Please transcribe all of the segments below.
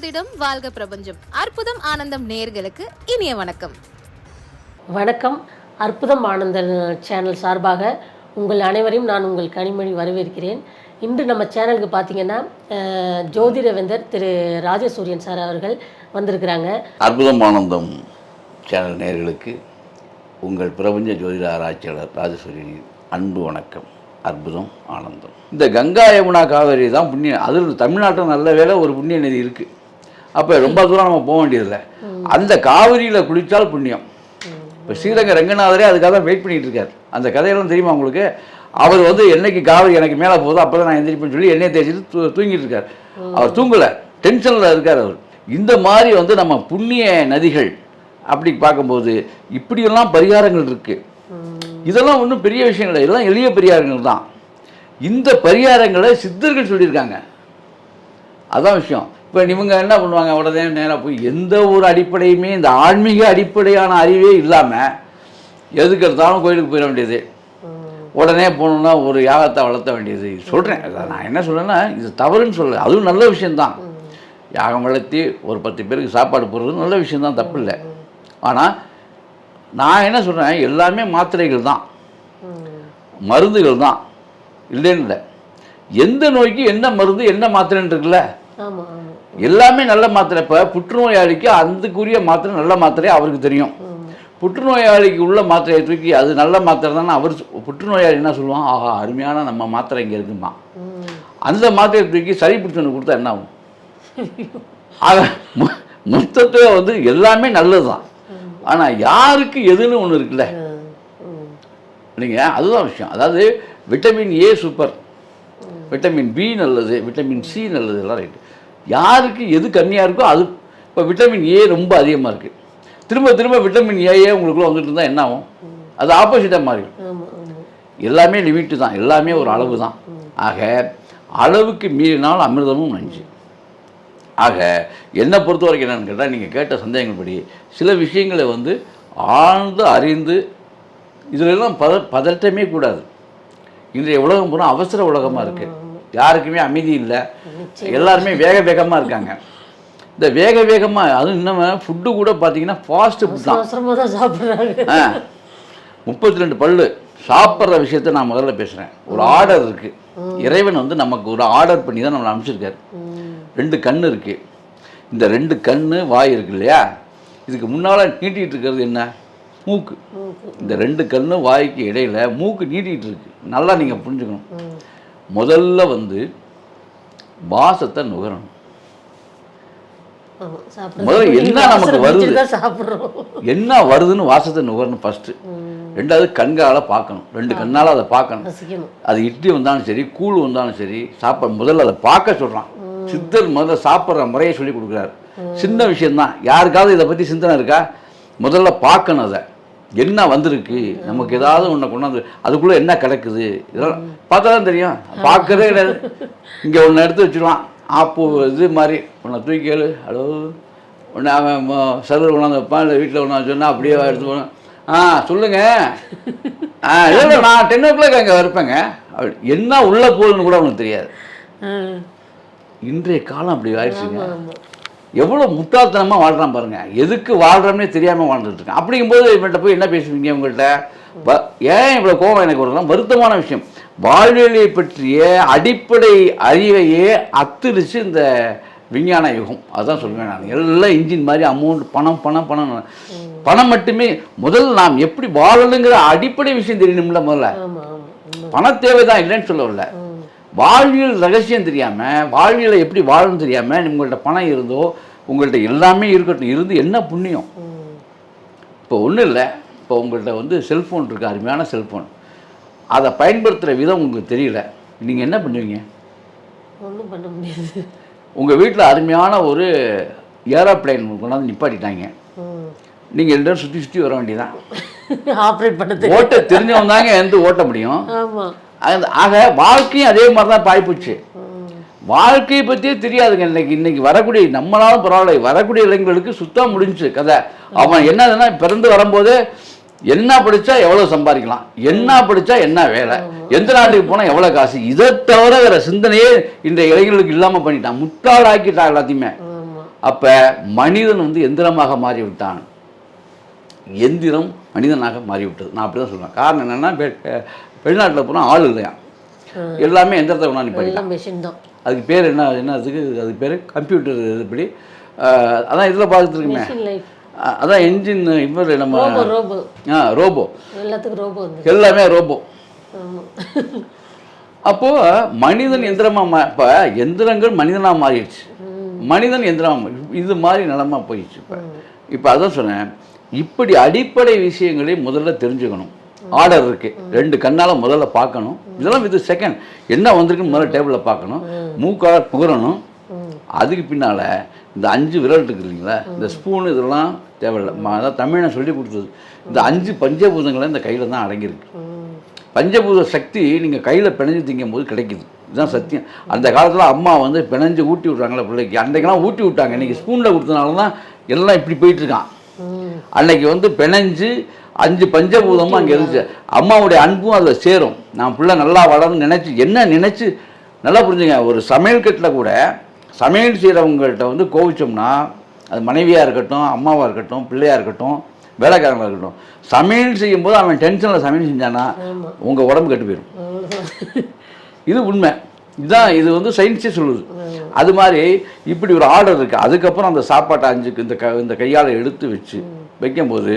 ஜோதிடம் வாழ்க பிரபஞ்சம் அற்புதம் ஆனந்தம் நேயர்களுக்கு இனிய வணக்கம். வணக்கம். அற்புதம் ஆனந்தம் சேனல் சார்பாக உங்கள் அனைவரையும் நான் உங்கள் கனிமொழி வரவேற்கிறேன். இன்று நம்ம சேனலுக்கு பார்த்தீங்கன்னா ஜோதிடவேந்தர் திரு ராஜசூரியன் சார் அவர்கள் வந்திருக்கிறாங்க. அற்புதம் ஆனந்தம் சேனல் நேயர்களுக்கு உங்கள் பிரபஞ்ச ஜோதிட ஆராய்ச்சியாளர் ராஜசூரியனின் அன்பு வணக்கம். அற்புதம் ஆனந்தம். இந்த கங்கா யமுனா காவேரி தான் புண்ணியம். அதில் தமிழ்நாட்டில் நல்ல வேலை ஒரு புண்ணிய நதி இருக்குது. அப்போ ரொம்ப தூரம் நம்ம போக வேண்டியதில்லை. அந்த காவிரியில் குளித்தால் புண்ணியம். இப்போ ஸ்ரீரங்க ரங்கநாதரே அதுக்காக தான் வெயிட் பண்ணிகிட்டு இருக்கார். அந்த கதையெல்லாம் தெரியுமா உங்களுக்கு? அவர் என்னைக்கு காவிரி எனக்கு மேலே போதோ அப்போ தான் நான் எந்திரிப்பேன்னு சொல்லி எண்ணெய் தேய்ச்சிட்டு தூங்கிட்டு இருக்கார். அவர் தூங்கலை, டென்ஷனில் இருக்கார் அவர். இந்த மாதிரி நம்ம புண்ணிய நதிகள் அப்படி பார்க்கும்போது இப்படியெல்லாம் பரிகாரங்கள் இருக்குது. இதெல்லாம் ஒன்றும் பெரிய விஷயம் இல்லை, இதெல்லாம் எளிய பரிகாரங்கள் தான். இந்த பரிகாரங்களை சித்தர்கள் சொல்லியிருக்காங்க, அதான் விஷயம். இப்போ இவங்க என்ன பண்ணுவாங்க, உடனே நேராக போய் எந்த ஒரு அடிப்படையுமே இந்த ஆன்மீக அடிப்படையான அறிவே இல்லாமல் எதுக்கு எடுத்தாலும் கோயிலுக்கு போயிட வேண்டியது, உடனே போகணுன்னா ஒரு யாகத்தை வளர்த்த வேண்டியது. சொல்கிறேன், நான் என்ன சொல்கிறேன்னா இது தவறுன்னு சொல்ல, அதுவும் நல்ல விஷயந்தான். யாகம் வளர்த்தி ஒரு 10 பேருக்கு சாப்பாடு போடுறது நல்ல விஷயந்தான், தப்பு இல்லை. ஆனால் நான் என்ன சொல்கிறேன், எல்லாமே மாத்திரைகள் தான், மருந்துகள் தான், இல்லைன்னு இல்லை. எந்த நோய்க்கு என்ன மருந்து என்ன மாத்திரைன்னு இருக்குல்ல, எல்லாமே நல்ல மாத்திரை. இப்போ புற்றுநோயாளிக்கு அதுக்குரிய மாத்திரை நல்ல மாத்திரை அவருக்கு தெரியும். புற்றுநோயாளிக்கு உள்ள மாத்திரையை தூக்கி அது நல்ல மாத்திரை தானே அவர் புற்றுநோயாளி என்ன சொல்லுவான், ஆஹா அருமையான நம்ம மாத்திரை இங்கே இருக்குமா, அந்த மாத்திரையை தூக்கி சளி பிடிச்சவனுக்கு கொடுத்தா என்ன ஆகும்? மொத்தத்தை எல்லாமே நல்லது தான். ஆனால் யாருக்கு எதுன்னு ஒன்று இருக்குல்ல, நீங்கள் அதுதான் விஷயம். அதாவது vitamin A super, vitamin B நல்லது, விட்டமின் சி நல்லது, எல்லாம் ரைட்டு. யாருக்கு எது கம்மியாக இருக்கோ அது. இப்போ விட்டமின் ஏ ரொம்ப அதிகமாக இருக்குது, திரும்ப திரும்ப விட்டமின் ஏ உங்களுக்குள்ள வந்துட்டு இருந்தால் என்ன ஆகும்? அது ஆப்போசிட்டாக மாறிடும். எல்லாமே லிமிட்டு தான், எல்லாமே ஒரு அளவு தான். ஆக அளவுக்கு மீறினால் அமிர்தமும் நஞ்சு. ஆக என்னை பொறுத்த வரைக்கும் என்னென்னு கேட்டால், நீங்கள் கேட்ட சந்தேகங்கள் படி சில விஷயங்களை ஆழ்ந்து அறிந்து இதிலெல்லாம் பதட்டமே கூடாது. இன்றைய உலகம் பூரா அவசர உலகமாக இருக்குது, யாருக்குமே அமைதி இல்லை, எல்லாருமே வேக வேகமாக இருக்காங்க. இந்த வேக வேகமாக அதுவும் இன்னும் ஃபுட்டு கூட பார்த்தீங்கன்னா ஃபாஸ்ட்டு ஃபுட் தான் சாப்பிட்றாங்க. 32 பல்லு சாப்பிட்ற விஷயத்த நான் முதல்ல பேசுகிறேன். ஒரு ஆர்டர் இருக்குது, இறைவன் நமக்கு ஒரு ஆர்டர் பண்ணி தான் நம்மளை அனுப்பிச்சிருக்காரு. 2 கண் இருக்குது, இந்த 2 கண் வாய் இருக்கு இல்லையா, இதுக்கு முன்னால் நீட்டிகிட்டு இருக்கிறது என்ன? மூக்கு. இந்த 2 கண் வாய்க்கு இடையில் மூக்கு நீட்டிகிட்டு இருக்கு. நல்லா நீங்கள் புரிஞ்சுக்கணும். முதல்ல வாசத்தை நுகரணும். முதல்ல என்ன நமக்கு வருது, என்ன வருதுன்னு வாசத்தை நுகரணும் ஃபஸ்ட்டு. 2வது கண்கால் பார்க்கணும், 2 கண்ணால் அதை பார்க்கணும். அது இட்லி வந்தாலும் சரி, கூழ் வந்தாலும் சரி, சாப்பிட முதல்ல அதை பார்க்க சொல்கிறான் சித்தர். முதல்ல சாப்பிட்ற முறையை சொல்லி கொடுக்குறாரு. சின்ன விஷயந்தான், யாருக்காவது இதை பற்றி சிந்தனை இருக்கா? முதல்ல பார்க்கணும், அதை என்ன வந்திருக்கு, நமக்கு ஏதாவது ஒன்று கொண்டாந்து அதுக்குள்ளே என்ன கிடக்குது, இதெல்லாம் பார்த்தா தான் தெரியும். பார்க்கறதே கிடையாது. இங்கே ஒன்று எடுத்து வச்சுருவான், ஆப்பூ இது மாதிரி ஒன்று தூக்கி கேளு, ஹலோ ஒன்று அவன் சர்வர் கொண்டாந்து வைப்பான், இல்லை வீட்டில் ஒன்று சொன்னால் அப்படியே எடுத்து போனேன். சொல்லுங்கள், இல்லை நான் 10 o'clock அங்கே இருப்பேங்க. என்ன உள்ளே போகுதுன்னு கூட அவனுக்கு தெரியாது. இன்றைய காலம் அப்படி ஆயிடுச்சுங்க. எவ்வளோ முட்டாள்தனமாக வாழ்கிறான் பாருங்கள். எதுக்கு வாழ்கிறோம்னே தெரியாமல் வாழ்ந்துட்டுருக்கேன். அப்படிங்கும்போது இவன்கிட்ட போய் என்ன பேசுவீங்க? உங்கள்கிட்ட ஏன் இவ்வளோ கோபம் எனக்கு வரலாம்? வருத்தமான விஷயம். வாழ்வியலை பற்றிய அடிப்படை அறிவையே அத்துரிச்சு இந்த விஞ்ஞான யுகம். அதுதான் சொல்லுவேன் நான். எல்லாம் இன்ஜின் மாதிரி அமௌண்ட், பணம் பணம் பணம் பணம் மட்டுமே. முதல்ல நாம் எப்படி வாழணுங்கிற அடிப்படை விஷயம் தெரியணும்ல. முதல்ல பண தேவை தான், இல்லைன்னு சொல்லவில்லை. வாழ்வியல் ரகசியம் தெரியாமல், வாழ்வியலை எப்படி வாழணும்னு தெரியாமல் உங்கள்கிட்ட பணம் இருந்தோ உங்கள்கிட்ட எல்லாமே இருக்கட்டும், இருந்து என்ன புண்ணியம்? இப்போ ஒன்றும் இல்லை, இப்போ உங்கள்கிட்ட செல்ஃபோன் இருக்குது, அருமையான செல்ஃபோன். அதை பயன்படுத்துகிற விதம் உங்களுக்கு தெரியல, நீங்கள் என்ன பண்ணுவீங்க? ஒன்றும் பண்ண முடியாது. உங்கள் வீட்டில் அருமையான ஒரு ஏரோப்ளைன் கொண்டாந்து நிப்பாட்டிட்டாங்க, நீங்கள் எல்லாரும் சுற்றி சுற்றி வர வேண்டியதான். ஆப்ரேட் பண்ண ஓட்ட தெரிஞ்சவங்க தாங்க ஓட்ட முடியும். ஆக வாழ்க்கையும் அதே மாதிரி தான் பாய்ப்புச்சு. வாழ்க்கையை பற்றியே தெரியாதுங்க. இன்னைக்கு வரக்கூடிய நம்மளாலும் பரவாயில்ல, வரக்கூடிய இளைஞர்களுக்கு சுத்தம் முடிஞ்சு கதை. அவன் என்னதுன்னா பிறந்து வரும்போதே என்ன படித்தா எவ்வளோ சம்பாதிக்கலாம், என்ன படித்தா என்ன வேலை, எந்த நாட்டுக்கு போனால் எவ்வளோ காசு, இதை தவிர வேறு சிந்தனையே இந்த இளைஞர்களுக்கு இல்லாமல் பண்ணிட்டான். முட்டாளாக்கிட்டான் எல்லாத்தையுமே. அப்போ மனிதன் வந்து எந்திரமாக மாறிவிட்டான், எந்திரம் மனிதனாக மாறிவிட்டது. நான் அப்படி தான் சொல்லுவேன். காரணம் என்னென்னா வெளிநாட்டில் போனால் ஆள் இல்லையா, எல்லாமே எந்திரத்தை கொண்டாந்து படிக்கலாம், மிஷின் தான். அதுக்கு பேர் அதுக்கு பேர் கம்ப்யூட்டர். இதுபடி அதான் இதில் பார்த்துருக்குமே, அதான் என்ஜின் இவர் நம்ம ரோபோ, எல்லாத்துக்கும் ரோபோ, எல்லாமே ரோபோ. அப்போது மனிதன் எந்திரமாக இப்போ எந்திரங்கள் மனிதனாக மாறிடுச்சு, மனிதன் எந்திரமாக இது மாதிரி நிலமா போயிடுச்சு. இப்போ அதான் சொன்னேன், இப்படி அடிப்படை விஷயங்களை முதல்ல தெரிஞ்சுக்கணும். ஆர்டர் இருக்குது, 2 கண்ணால் முதல்ல பார்க்கணும். இதெல்லாம் வித் செகண்ட் என்ன வந்திருக்குன்னு முதல்ல டேபிளில் பார்க்கணும், மூக்கால புகரணும். அதுக்கு பின்னால் இந்த 5 விரல் இருக்குது இல்லைங்களா, இந்த ஸ்பூனு இதெல்லாம் தேவையில்லை. அதான் தமிழை சொல்லி கொடுத்தது. இந்த 5 பஞ்சபூதங்களை இந்த கையில் தான் அடங்கியிருக்கு. பஞ்சபூத சக்தி நீங்கள் கையில் பிணைஞ்சு திங்கும் போது கிடைக்குது. இதுதான் சத்தியம். அந்த காலத்தில் அம்மா வந்து பிணைஞ்சு ஊட்டி விட்றாங்களே பிள்ளைக்கு, அன்றைக்கெல்லாம் ஊட்டி விட்டாங்க. இன்றைக்கி ஸ்பூனில் கொடுத்தனால தான் எல்லாம் இப்படி போயிட்டுருக்கான். அன்னைக்கு வந்து பிணைஞ்சு 5 பஞ்சபூதமும் அங்கே இருந்துச்சு. அம்மாவுடைய அன்பும் அதில் சேரும். நான் பிள்ளை நல்லா வளரணும்னு நினச்சி நல்லா புரிஞ்சுங்க. ஒரு சமையல் கட்டில் கூட சமையல் செய்கிறவங்கள்ட்ட வந்து கோவிச்சோம்னா, அது மனைவியாக இருக்கட்டும், அம்மாவாக இருக்கட்டும், பிள்ளையாக இருக்கட்டும், வேலைக்காரங்களாக இருக்கட்டும், சமையல் செய்யும்போது அவன் டென்ஷனில் சமையல் செஞ்சானா உங்கள் உடம்பு கெட்டு போயிடும். இது உண்மை. இதுதான், இது வந்து சயின்ஸே சொல்லுது. அது மாதிரி இப்படி ஒரு ஆர்டர் இருக்குது. அதுக்கப்புறம் அந்த சாப்பாட்டை 5 இந்த கையால் எடுத்து வச்சு வைக்கும்போது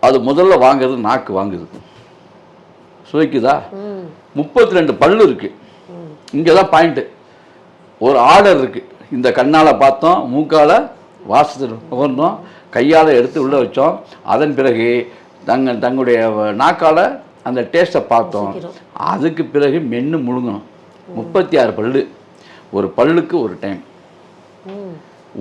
அது முதல்ல வாங்குறது நாக்கு வாங்குது, சுவைக்குதா. 32 பல்லு இருக்குது. இங்கே தான் பாயிண்ட்டு. ஒரு ஆர்டர் இருக்குது. இந்த கண்ணால் பார்த்தோம், மூக்கால் வாசத்தில் உகர்ந்தோம், கையால் எடுத்து உள்ளே வச்சோம். அதன் பிறகு தங்களுடைய நாக்கால் அந்த டேஸ்ட்டை பார்த்தோம். அதுக்கு பிறகு மென்று முழுங்கணும். 36 பல்லு, ஒரு பல்லுக்கு ஒரு டைம்.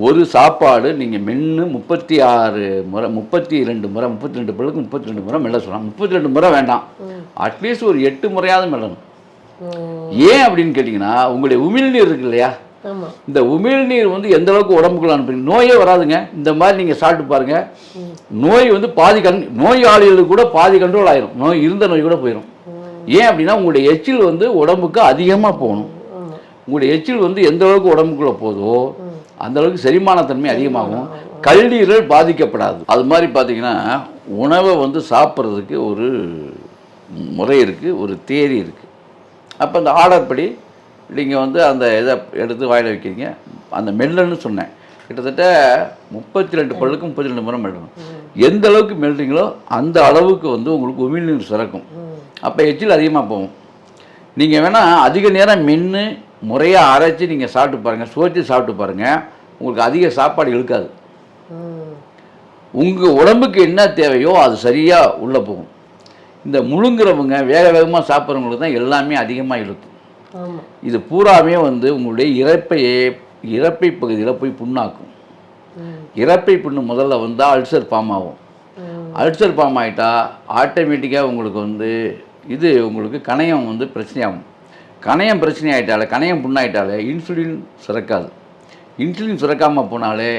ஒரு சாப்பாடு நீங்கள் மென்று 36 முறை, 32 முறை, 32 பல்லுக்கு 32 முறை மெல்ல சொல்லலாம். 32 முறை வேண்டாம், அட்லீஸ்ட் ஒரு 8 முறையாவது மெல்லணும். ஏன் அப்படின்னு கேட்டிங்கன்னா, உங்களுடைய உமிழ்நீர் இருக்கு இல்லையா, இந்த உமிழ்நீர் வந்து எந்த அளவுக்கு உடம்புக்குள்ள அனுப்புறீங்க, நோயே வராதுங்க. இந்த மாதிரி நீங்கள் சாப்பிட்டு பாருங்கள், நோய் வந்து பாதி நோயாளிகளுக்கு கூட பாதி கண்ட்ரோல் ஆயிரும். நோய் இருந்த நோய் கூட போயிடும். ஏன் அப்படின்னா, உங்களுடைய எச்சில் வந்து உடம்புக்கு அதிகமாக போகணும். உங்களுடைய எச்சில் வந்து எந்த அளவுக்கு உடம்புக்குள்ளே போதோ அந்த அளவுக்கு செரிமானத்தன்மை அதிகமாகும், கல்லீரல் பாதிக்கப்படாது. அது மாதிரி பார்த்தீங்கன்னா, உணவை வந்து சாப்பிட்றதுக்கு ஒரு முறை இருக்குது, ஒரு தேதி இருக்குது. அப்போ அந்த ஆர்டர் படி நீங்கள் வந்து அந்த இதை எடுத்து வாயில் வைக்கிறீங்க. அந்த மெல்லன்னு சொன்னேன், கிட்டத்தட்ட 32 பல்லுக்கு 32 முறை மெல்லணும். எந்த அளவுக்கு மெல்றீங்களோ அந்த அளவுக்கு வந்து உங்களுக்கு உமிழ்நீர் சுரக்கும். அப்போ எச்சில் அதிகமாக போகும். நீங்கள் வேணால் அதிக நேரம் மென்று முறையாக அரைச்சி நீங்கள் சாப்பிட்டு பாருங்கள், சுவைச்சு சாப்பிட்டு பாருங்கள், உங்களுக்கு அதிக சாப்பாடு இழுக்காது. உங்கள் உடம்புக்கு என்ன தேவையோ அது சரியாக உள்ளே போகும். இந்த முழுங்குறவங்க வேக வேகமாக சாப்பிட்றவங்களுக்கு தான் எல்லாமே அதிகமாக இழுக்கும். இது பூராமே வந்து உங்களுடைய இறப்பை பகுதியில் போய் புண்ணாக்கும். இறப்பை புண்ணு முதல்ல வந்தால் அல்சர் ஃபார்ம் ஆகும். அல்சர் ஃபார்ம் ஆகிட்டா ஆட்டோமேட்டிக்காக உங்களுக்கு வந்து உங்களுக்கு கணையம் வந்து பிரச்சனையாகும். கணையம் பிரச்சனை ஆகிட்டாலே, கணையம் புண்ணாயிட்டாலே இன்சுலின் சுரக்காது. இன்சுலின் சுரக்காமல் போனாலே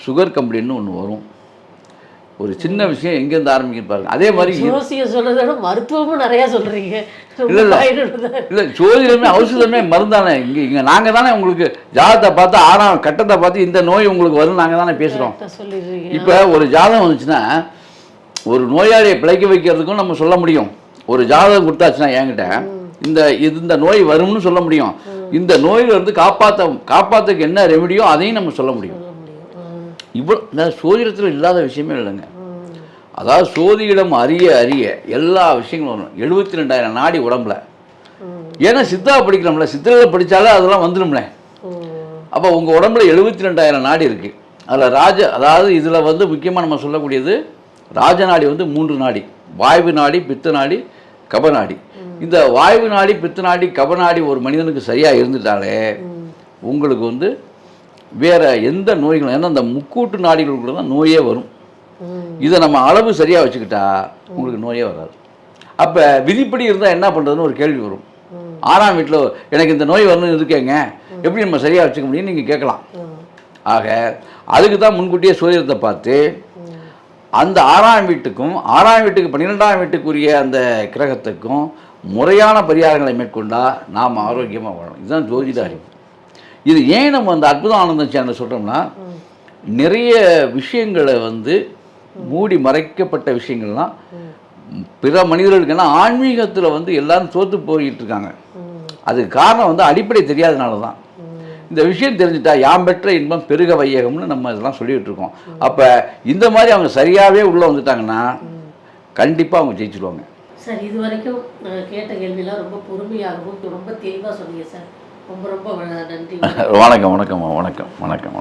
சுகர் கம்ப்ளைண்ட்னு ஒன்று வரும். ஒரு சின்ன விஷயம் எங்கேருந்து ஆரம்பிக்க பாருங்க. அதே மாதிரி மருத்துவமும் நிறையா சொல்கிறீங்க. இல்லை, ஜோதிடமே ஔஷதமே மருந்தானே. இங்கே நாங்கள் தானே உங்களுக்கு ஜாதகத்தை பார்த்து 6ஆம் கட்டத்தை பார்த்து இந்த நோய் உங்களுக்கு வரும் நாங்கள் தானே பேசுகிறோம். இப்போ ஒரு ஜாதகம் வந்துச்சுன்னா ஒரு நோயாளியை பிழைக்க வைக்கிறதுக்கும் நம்ம சொல்ல முடியும். ஒரு ஜாதகம் கொடுத்தாச்சுன்னா என்கிட்ட இந்த நோய் வரும்னு சொல்ல முடியும். இந்த நோயிலிருந்து காப்பாற்றுக்கு என்ன ரெமெடியோ அதையும் நம்ம சொல்ல முடியும். இவ்வளோ சோதிடத்தில் இல்லாத விஷயமே இல்லைங்க. அதாவது சோதிடம் அறிய எல்லா விஷயங்களும் வரும். 72,000 நாடி உடம்புல. ஏன்னா சித்தா படிக்கிறோம்ல, சித்திரையில் படித்தாலே அதெல்லாம் வந்துடும்ல. அப்போ உங்கள் உடம்புல 72,000 நாடி இருக்குது. அதில் அதாவது இதில் வந்து முக்கியமாக நம்ம சொல்லக்கூடியது ராஜநாடி வந்து 3 நாடி: வாய்வு நாடி, பித்த நாடி, கபநாடி. இந்த வாய்வு நாடி, பித்த நாடி, கபநாடி ஒரு மனிதனுக்கு சரியாக இருந்துட்டாலே உங்களுக்கு வந்து வேறு எந்த நோய்களும், ஏன்னா அந்த முக்கூட்டு நாடிகளுக்குள்ள தான் நோயே வரும். இதை நம்ம அளவு சரியாக வச்சுக்கிட்டா உங்களுக்கு நோயே வராது. அப்போ விதிப்படி இருந்தால் என்ன பண்ணுறதுன்னு ஒரு கேள்வி வரும். 6ஆம் வீட்டில் எனக்கு இந்த நோய் வரணும்னு இருக்கேங்க, எப்படி நம்ம சரியாக வச்சுக்க முடியும்னு நீங்கள் கேட்கலாம். ஆக அதுக்கு தான் முன்கூட்டியே சோதிடத்தை பார்த்து அந்த 6ஆம் வீட்டுக்கும் 12ஆம் வீட்டுக்குரிய அந்த கிரகத்துக்கும் முறையான பரிகாரங்களை மேற்கொண்டால் நாம் ஆரோக்கியமாக வாழணும். இதுதான் ஜோதிட அறிவு. இது ஏன் நம்ம அந்த அற்புதம் ஆனந்தம் சேனல் சொல்கிறோம்னா, நிறைய விஷயங்களை வந்து மூடி மறைக்கப்பட்ட விஷயங்கள்லாம் பிற மனிதர்களுக்குன்னா ஆன்மீகத்தில் வந்து எல்லாரும் தோற்று போயிட்டு இருக்காங்க. அதுக்கு காரணம் வந்து அடிப்படை தெரியாதனால தான். இந்த விஷயம் தெரிஞ்சுட்டா யாம் பெற்ற இன்பம் பெருக வையகம்னு நம்ம இதெல்லாம் சொல்லிகிட்டு இருக்கோம். அப்போ இந்த மாதிரி அவங்க சரியாகவே உள்ளே வந்துட்டாங்கன்னா கண்டிப்பாக அவங்க ஜெயிச்சிடுவாங்க. சார், இது வரைக்கும் கேட்ட கேள்வியெல்லாம் ரொம்ப பொறுமையாகவும் ரொம்ப தெளிவாக சொன்னீங்க சார். ரொம்ப ரொம்ப நன்றி. வணக்கம் வணக்கம் வணக்கம் வணக்கம் வணக்கம்.